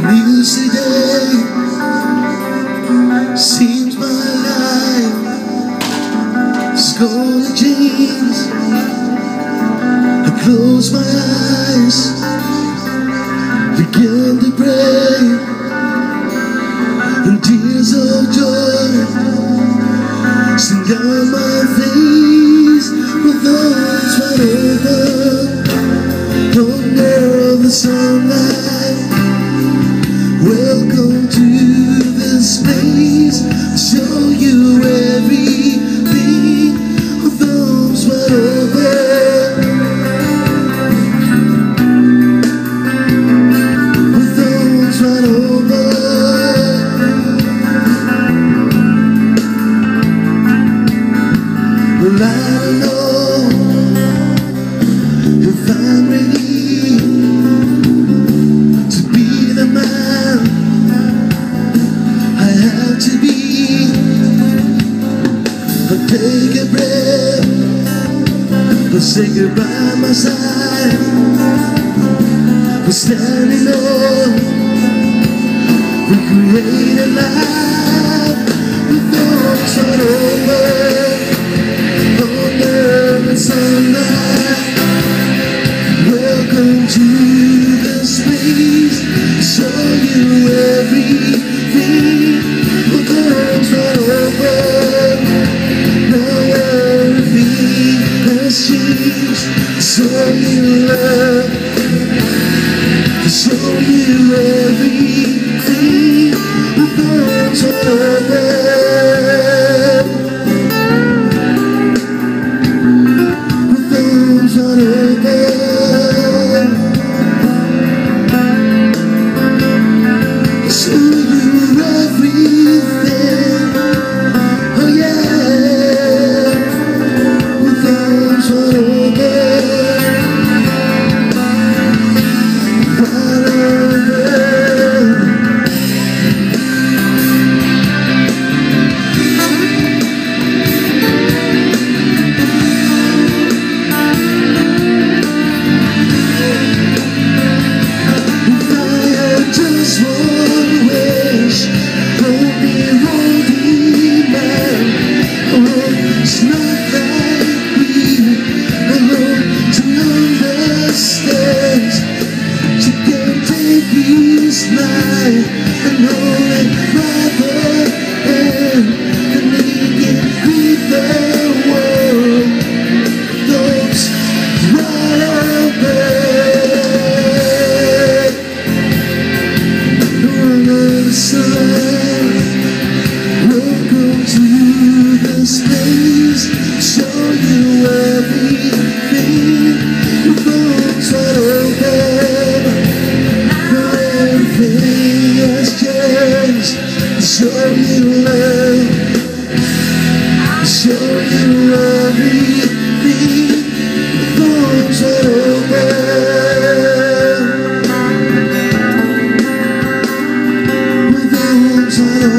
Music day seems my life is gonna change. I close my eyes, begin to pray, and tears of joy sing down my face. With arms wide open, under the sunlight, welcome to this place. I'll show you everything. With arms wide open, with arms wide open. Well, I don't know if I'm ready to be the man I have to be. I'll take a breath, but say goodbye my side. We're standing up, we create a life with arms wide open, under the sunlight. Welcome to this place. Show you everything. With arms wide open, now everything has changed. Show you love, show you everything. With arms wide open, with arms wide open. Show you everything, oh yeah, with arms wide open, wide open. If I had just one wish, only man. Oh, it's not like we alone to understand. You can take his life and hold it by the hand, and he can lead the world. Those right open, under the sun. Welcome to this place. Show you everything. With arms wide open, now everything has changed. Show you love, show you everything. With arms wide open, with arms wide open.